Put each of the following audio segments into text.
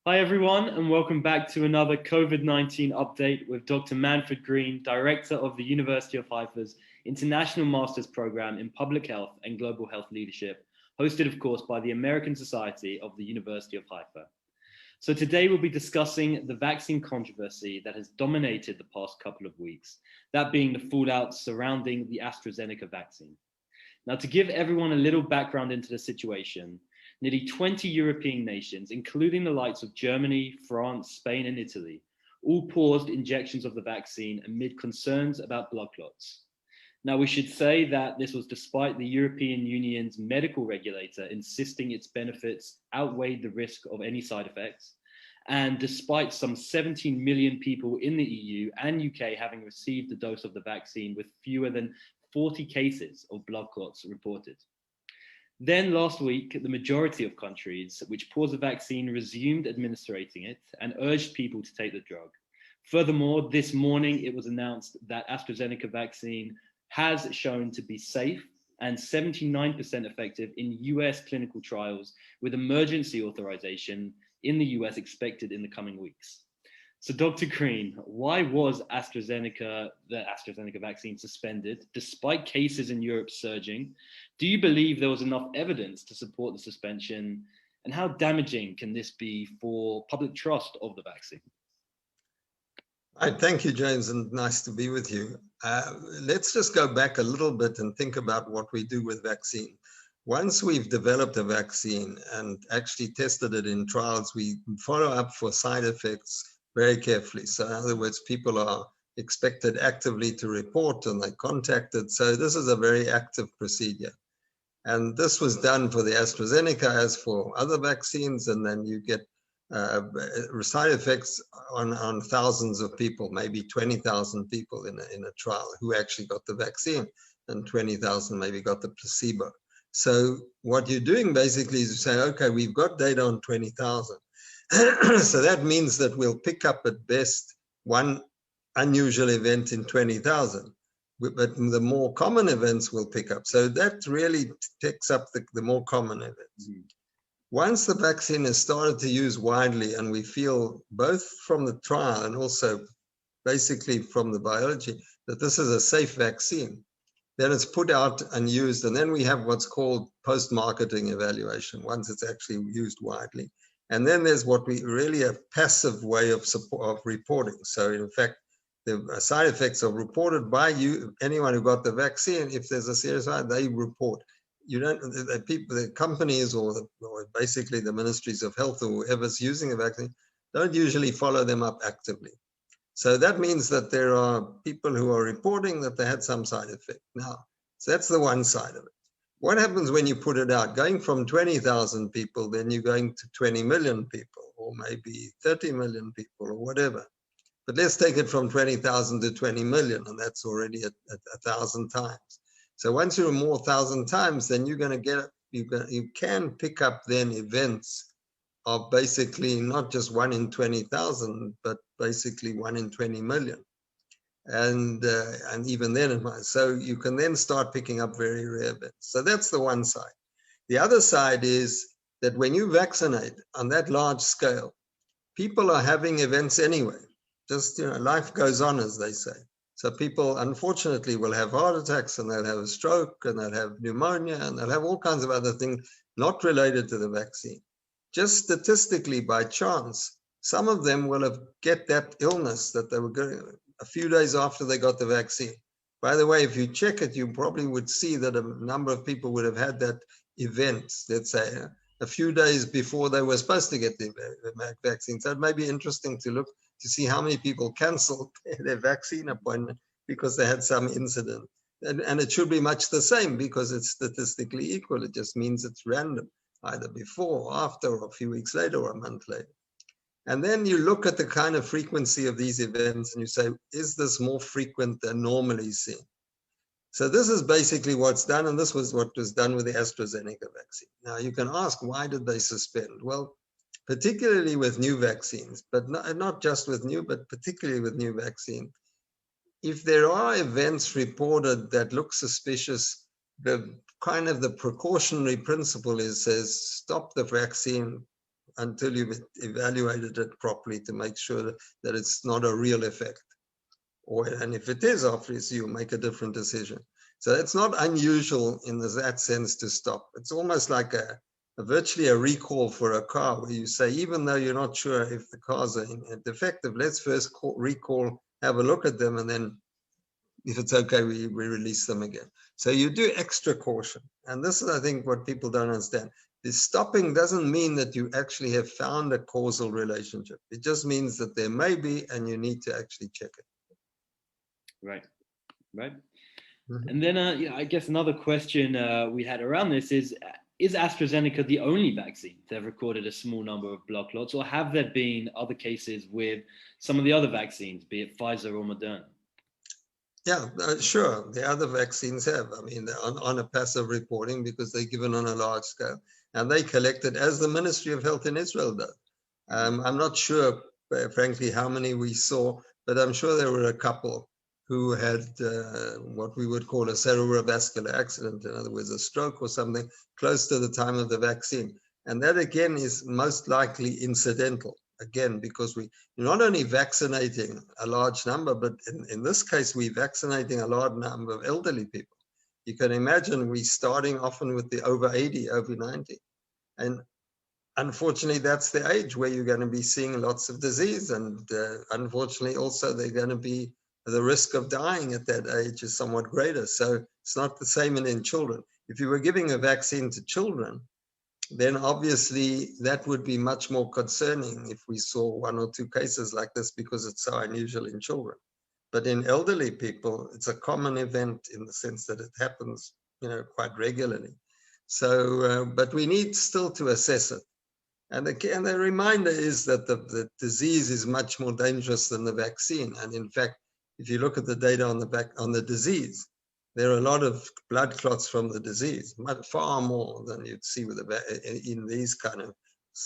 Hi everyone, and welcome back to another COVID-19 update with Dr. Manfred Green, Director of the University of Haifa's International Master's Program in Public Health and Global Health Leadership, hosted of course by the American Society of the University of Haifa. So today we'll be discussing the vaccine controversy that has dominated the past couple of weeks, that being the fallout surrounding the AstraZeneca vaccine. Now, to give everyone a little background into the situation, nearly 20 European nations, including the likes of Germany, France, Spain, and Italy, all paused injections of the vaccine amid concerns about blood clots. Now, we should say that this was despite the European Union's medical regulator insisting its benefits outweighed the risk of any side effects, and despite some 17 million people in the EU and UK having received a dose of the vaccine with fewer than 40 cases of blood clots reported. Then last week, the majority of countries which paused the vaccine resumed administering it and urged people to take the drug. Furthermore, this morning it was announced that AstraZeneca vaccine has shown to be safe and 79% effective in US clinical trials, with emergency authorization in the US expected in the coming weeks. So Dr. Green, why was the AstraZeneca vaccine suspended despite cases in Europe surging? Do you believe there was enough evidence to support the suspension? And how damaging can this be for public trust of the vaccine? Thank you, James, and nice to be with you. Let's just go back a little bit and think about what we do with vaccine. Once we've developed a vaccine and actually tested it in trials, we follow up for side effects very carefully. So in other words, people are expected actively to report and they're contacted. So this is a very active procedure. And this was done for the AstraZeneca as for other vaccines. And then you get side effects on thousands of people, maybe 20,000 people in a trial who actually got the vaccine, and 20,000 maybe got the placebo. So what you're doing basically is you say, okay, we've got data on 20,000. So that means that we'll pick up at best one unusual event in 20,000, but the more common events will pick up. So that really picks up the more common events. Mm-hmm. Once the vaccine is started to use widely, and we feel both from the trial and also basically from the biology that this is a safe vaccine, then it's put out and used, and then we have what's called post-marketing evaluation once it's actually used widely. And then there's what we really a passive way of reporting. So in fact, the side effects are reported by anyone who got the vaccine. If there's a serious side, they report. You don't, the companies or basically the ministries of health or whoever's using the vaccine don't usually follow them up actively. So that means that there are people who are reporting that they had some side effect. Now, so that's the one side of it. What happens when you put it out? Going from 20,000 people, then you're going to 20 million people, or maybe 30 million people, or whatever. But let's take it from 20,000 to 20 million, and that's already 1,000 times. So once you're more 1,000 times, then you're going to you can pick up then events of basically not just 1 in 20,000, but basically 1 in 20 million. And even then, so you can then start picking up very rare events. So that's the one side. The other side is that when you vaccinate on that large scale, people are having events anyway. Just, life goes on, as they say. So people, unfortunately, will have heart attacks, and they'll have a stroke, and they'll have pneumonia, and they'll have all kinds of other things not related to the vaccine. Just statistically, by chance, some of them will get that illness that they were going a few days after they got the vaccine. By the way, if you check it, you probably would see that a number of people would have had that event, let's say, a few days before they were supposed to get the vaccine. So it may be interesting to look to see how many people canceled their vaccine appointment because they had some incident. And it should be much the same because it's statistically equal. It just means it's random, either before or after, or a few weeks later or a month later. And then you look at the kind of frequency of these events and you say, is this more frequent than normally seen? So this is basically what's done, and this was what was done with the AstraZeneca vaccine. Now you can ask, why did they suspend? Well, particularly with new vaccines, but not just with new, but particularly with new vaccine. If there are events reported that look suspicious, the kind of the precautionary principle says, stop the vaccine until you've evaluated it properly to make sure that it's not a real effect. And if it is, obviously, you make a different decision. So it's not unusual in that sense to stop. It's almost like virtually a recall for a car, where you say, even though you're not sure if the cars are defective, let's first recall, have a look at them, and then if it's okay, we release them again. So you do extra caution. And this is, I think, what people don't understand. The stopping doesn't mean that you actually have found a causal relationship. It just means that there may be, and you need to actually check it. Right. Mm-hmm. And then, I guess another question we had around this is AstraZeneca the only vaccine to have recorded a small number of blood clots, or have there been other cases with some of the other vaccines, be it Pfizer or Moderna? Yeah, sure. The other vaccines have. I mean, they're on a passive reporting because they're given on a large scale, and they collected, as the Ministry of Health in Israel does. I'm not sure, frankly, how many we saw, but I'm sure there were a couple who had what we would call a cerebrovascular accident, in other words, a stroke or something, close to the time of the vaccine. And that, again, is most likely incidental, again, because we're not only vaccinating a large number, but in this case, we're vaccinating a large number of elderly people. You can imagine we're starting often with the over 80, over 90. And unfortunately, that's the age where you're going to be seeing lots of disease. And unfortunately, also, they're going to be, the risk of dying at that age is somewhat greater. So it's not the same in children. If you were giving a vaccine to children, then obviously that would be much more concerning if we saw one or two cases like this, because it's so unusual in children. But in elderly people, it's a common event in the sense that it happens, quite regularly. So, but we need still to assess it. And the reminder is that the disease is much more dangerous than the vaccine. And in fact, if you look at the data on the disease, there are a lot of blood clots from the disease, far more than you'd see with in these kind of.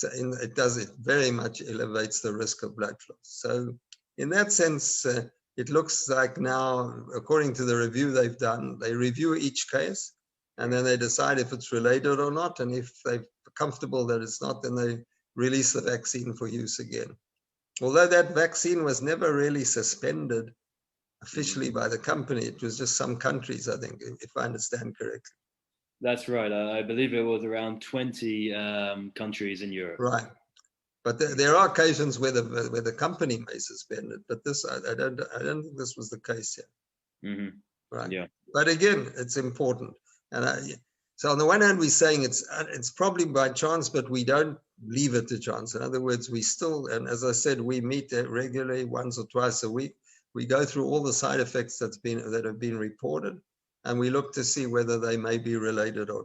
It very much elevates the risk of blood clots. So, in that sense, it looks like now, according to the review they've done, they review each case, and then they decide if it's related or not, and if they're comfortable that it's not, then they release the vaccine for use again. Although that vaccine was never really suspended officially by the company, it was just some countries, I think, if I understand correctly. That's right. I believe it was around 20 countries in Europe. Right. But there are occasions where the company may suspend it, but this I don't think this was the case here. Mm-hmm. Right. Yeah. But again, it's important. And so on the one hand, we're saying it's probably by chance, but we don't leave it to chance. In other words, we still, and as I said, we meet regularly once or twice a week. We go through all the side effects that have been reported, and we look to see whether they may be related or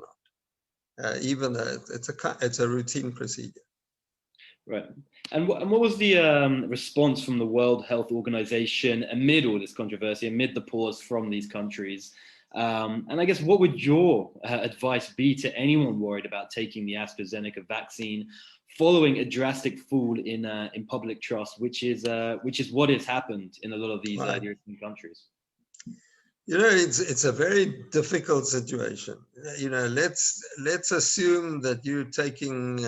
not. Even though it's a routine procedure. Right. And what was the response from the World Health Organization amid all this controversy, amid the pause from these countries? And I guess, what would your advice be to anyone worried about taking the AstraZeneca vaccine following a drastic fall in public trust, which is what has happened in a lot of these European countries? It's a very difficult situation. Let's assume that you're taking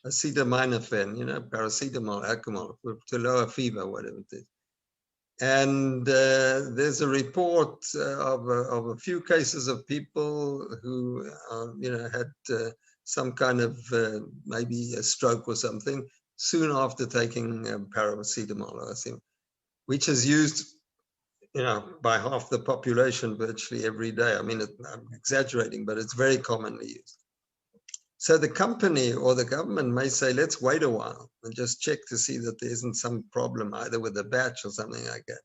acetaminophen, paracetamol, Acamol, to lower fever, whatever it is. And there's a report of a few cases of people who, had some kind of maybe a stroke or something soon after taking paracetamol, I think, which is used, by half the population virtually every day. I mean, I'm exaggerating, but it's very commonly used. So the company or the government may say, let's wait a while and just check to see that there isn't some problem either with the batch or something like that.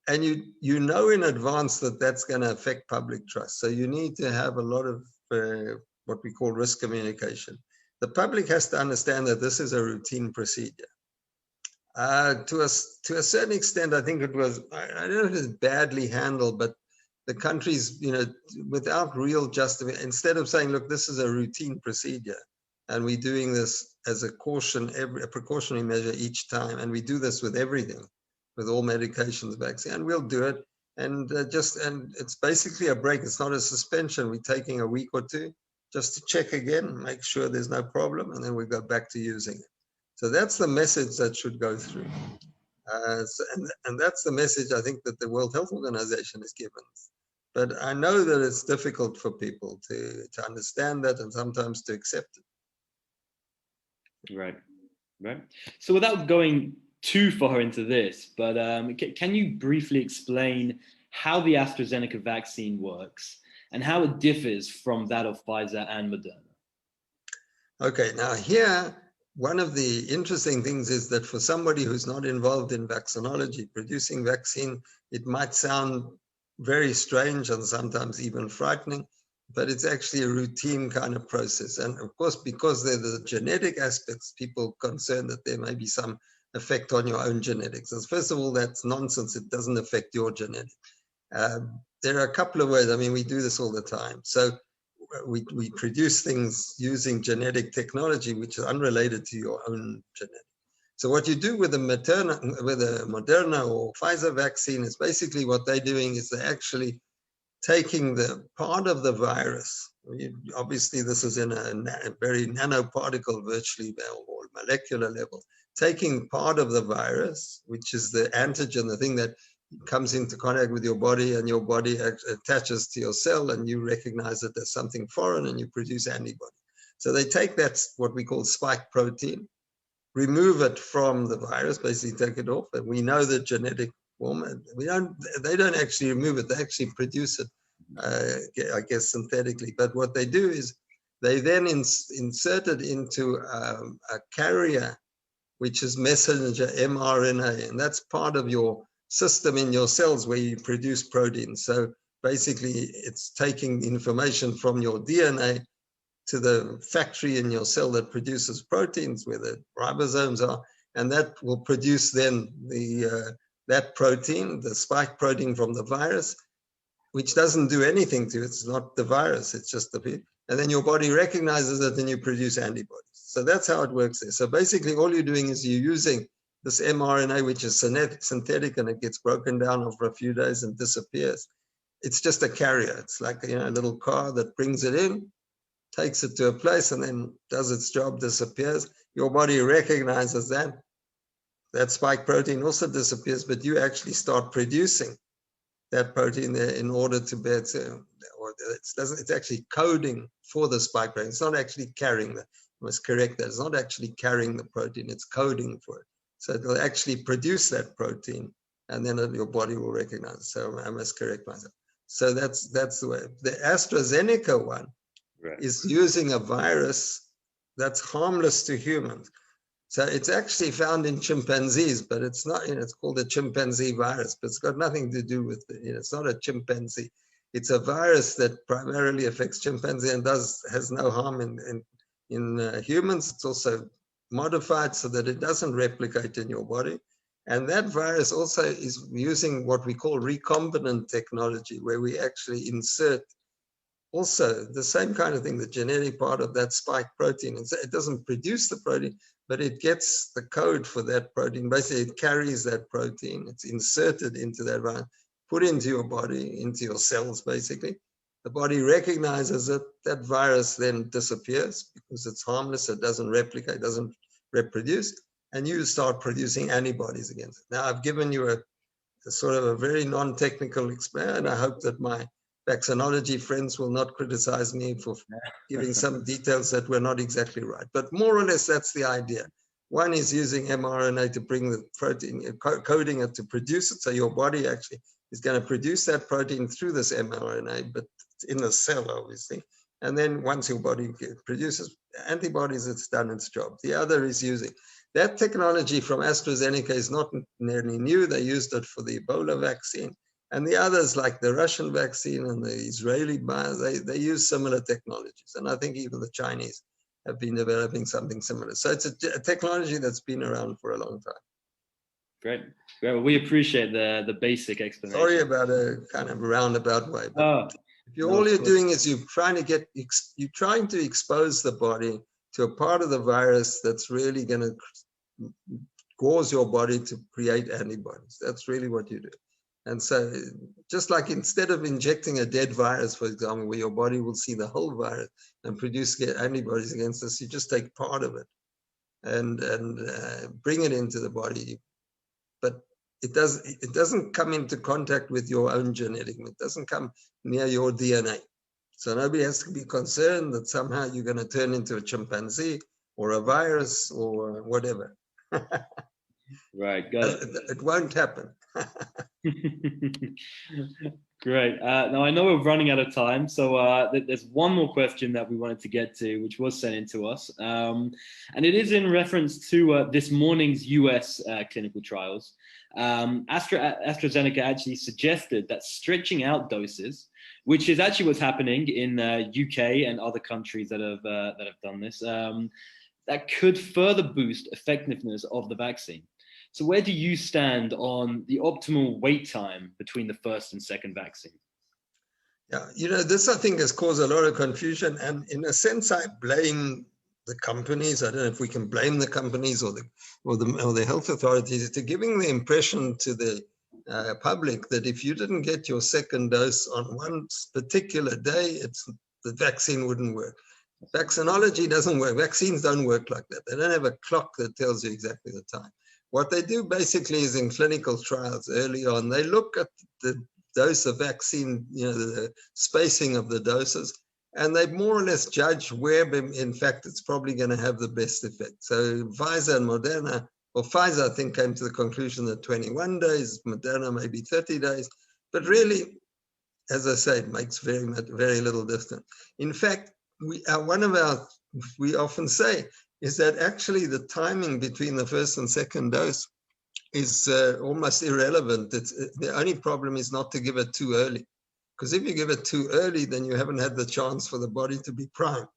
And you know in advance that that's going to affect public trust. So you need to have a lot of what we call risk communication. The public has to understand that this is a routine procedure. To a certain extent, I think it was, I don't know if it was badly handled, but the countries, without real justification, instead of saying, look, this is a routine procedure, and we're doing this as a precautionary measure each time, and we do this with everything, with all medications, vaccine, and we'll do it, and it's basically a break. It's not a suspension. We're taking a week or two just to check again, make sure there's no problem, and then we go back to using it. So that's the message that should go through. And that's the message I think that the World Health Organization has given. But I know that it's difficult for people to understand that and sometimes to accept it. Right, right. So without going too far into this, but can you briefly explain how the AstraZeneca vaccine works and how it differs from that of Pfizer and Moderna? Okay, now here, one of the interesting things is that for somebody who's not involved in vaccinology, producing vaccine, it might sound very strange and sometimes even frightening, but it's actually a routine kind of process. And of course, because there are the genetic aspects, people are concerned that there may be some effect on your own genetics. So first of all, that's nonsense. It doesn't affect your genetics. There are a couple of ways. I mean, we do this all the time. So we produce things using genetic technology, which is unrelated to your own genetics. So what you do with the Moderna or Pfizer vaccine is basically what they're doing is they're actually taking the part of the virus. Obviously, this is in a very nanoparticle, virtually, or molecular level, taking part of the virus, which is the antigen, the thing that comes into contact with your body, and your body attaches to your cell, and you recognize it as something foreign, and you produce antibody. So they take that, what we call spike protein, remove it from the virus, basically take it off, and we know the genetic form. They don't actually remove it; they actually produce it, I guess, synthetically. But what they do is they then insert it into a carrier, which is messenger mRNA, and that's part of your system in your cells where you produce proteins. So basically, it's taking information from your DNA to the factory in your cell that produces proteins, where the ribosomes are, and that will produce then that protein, the spike protein from the virus, which doesn't do anything to it. It's not the virus, it's just the, and then your body recognizes it and you produce antibodies. So that's how it works there. So basically all you're doing is you're using this mRNA, which is synthetic, and it gets broken down over a few days and disappears. It's just a carrier. It's like a little car that brings it in, takes it to a place, and then does its job, disappears. Your body recognizes that. That spike protein also disappears, but you actually start producing that protein there in order to be able to, or it's actually coding for the spike protein. It's not actually carrying that. I must correct that. It's not actually carrying the protein. It's coding for it. So it'll actually produce that protein, and then your body will recognize it. So I must correct myself. So that's the way. The AstraZeneca one is using a virus that's harmless to humans. So it's actually found in chimpanzees, but it's not, it's called a chimpanzee virus, but it's got nothing to do with it. It's not a chimpanzee. It's a virus that primarily affects chimpanzee and has no harm in humans. It's also modified so that it doesn't replicate in your body. And that virus also is using what we call recombinant technology, where we actually insert also the same kind of thing, the genetic part of that spike protein. It doesn't produce the protein, but it gets the code for that protein. Basically, it carries that protein. It's inserted into that virus, put into your body, into your cells, basically. The body recognizes it. That virus then disappears because it's harmless. It doesn't replicate, doesn't reproduce, and you start producing antibodies against it. Now, I've given you a sort of a very non-technical explanation. I hope that my vaccinology friends will not criticize me for giving some details that were not exactly right. But more or less, that's the idea. One is using mRNA to bring the protein, coding it to produce it. So your body actually is going to produce that protein through this mRNA, but in the cell, obviously. And then once your body produces antibodies, it's done its job. The other is using that technology from AstraZeneca is not nearly new. They used it for the Ebola vaccine. And the others, like the Russian vaccine and the Israeli bios, they use similar technologies. And I think even the Chinese have been developing something similar. So it's a technology that's been around for a long time. Great. Well, we appreciate the basic explanation. Sorry about a kind of roundabout way. But all you're doing is you're trying to expose the body to a part of the virus that's really going to cause your body to create antibodies. That's really what you do. And so just like instead of injecting a dead virus, for example, where your body will see the whole virus and produce antibodies against this, you just take part of it and bring it into the body. But it doesn't come into contact with your own genetic. It doesn't come near your DNA. So nobody has to be concerned that somehow you're going to turn into a chimpanzee or a virus or whatever. Right, got it. It won't happen. Great. Now I know we're running out of time, so there's one more question that we wanted to get to, which was sent in to us, and it is in reference to this morning's US clinical trials. AstraZeneca actually suggested that stretching out doses, which is actually what's happening in UK and other countries that have done this, that could further boost effectiveness of the vaccine. So where do you stand on the optimal wait time between the first and second vaccine? Yeah, this I think has caused a lot of confusion, and in a sense, I blame the companies. I don't know if we can blame the companies or the health authorities to giving the impression to the public that if you didn't get your second dose on one particular day, the vaccine wouldn't work. Vaccinology doesn't work. Vaccines don't work like that. They don't have a clock that tells you exactly the time. What they do basically is in clinical trials early on, they look at the dose of vaccine, the spacing of the doses, and they more or less judge where, in fact, it's probably going to have the best effect. So Pfizer and Moderna, or Pfizer, I think, came to the conclusion that 21 days, Moderna maybe 30 days, but really, as I say, it makes very, very little difference. In fact, we often say is that actually the timing between the first and second dose is almost irrelevant. The only problem is not to give it too early. Because if you give it too early, then you haven't had the chance for the body to be primed.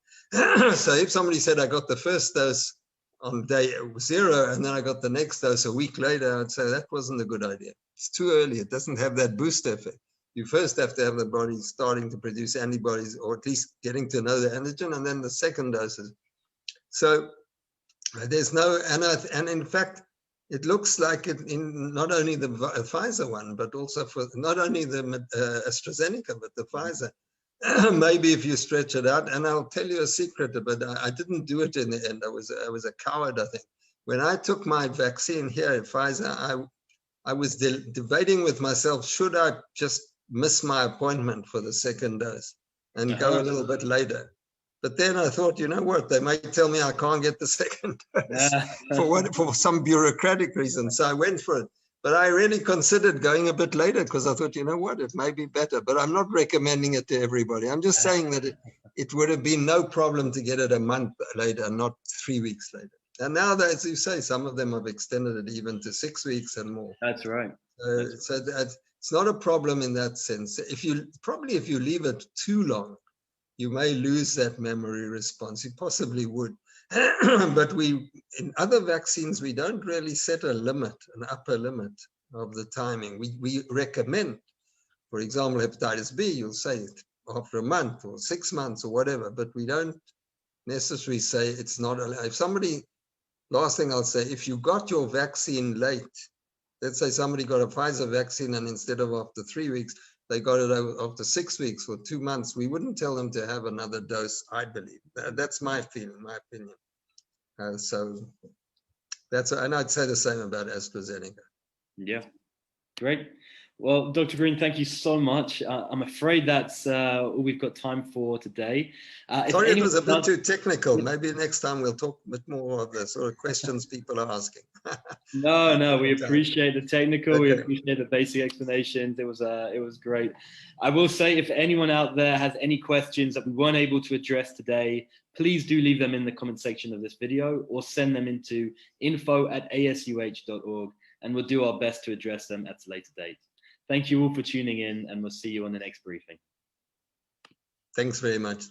So if somebody said, I got the first dose on day 0, and then I got the next dose a week later, I'd say that wasn't a good idea. It's too early. It doesn't have that booster effect. You first have to have the body starting to produce antibodies, or at least getting to know the antigen, and then the second doses. So there's no, and in fact, it looks like it in not only the Pfizer one, but also for not only the AstraZeneca, but the Pfizer. Maybe if you stretch it out, and I'll tell you a secret, but I didn't do it in the end. I was a coward, I think. When I took my vaccine here at Pfizer, I was debating with myself, should I just miss my appointment for the second dose and go a little bit later? But then I thought, you know what, they might tell me I can't get the second dose for some bureaucratic reason. So I went for it. But I really considered going a bit later because I thought, you know what, it may be better. But I'm not recommending it to everybody. I'm just saying that it would have been no problem to get it a month later, not 3 weeks later. And now, as you say, some of them have extended it even to 6 weeks and more. That's right. So it's not a problem in that sense. If you leave it too long, you may lose that memory response. You possibly would. But in other vaccines, we don't really set a limit, an upper limit of the timing. We recommend, for example, hepatitis B, you'll say after a month or 6 months or whatever, but we don't necessarily say it's not allowed. If somebody, last thing I'll say, if you got your vaccine late, let's say somebody got a Pfizer vaccine and instead of after 3 weeks, they got it after 6 weeks or 2 months, we wouldn't tell them to have another dose, I believe. That's my feeling, my opinion. So and I'd say the same about AstraZeneca. Yeah, great. Well, Dr. Green, thank you so much. I'm afraid that's all we've got time for today. Sorry, it was a bit too technical. Maybe next time we'll talk a bit more of the sort of questions people are asking. No, we appreciate the technical. Okay. We appreciate the basic explanations. It was great. I will say, if anyone out there has any questions that we weren't able to address today, please do leave them in the comment section of this video or send them into info@asuh.org, and we'll do our best to address them at a later date. Thank you all for tuning in, and we'll see you on the next briefing. Thanks very much.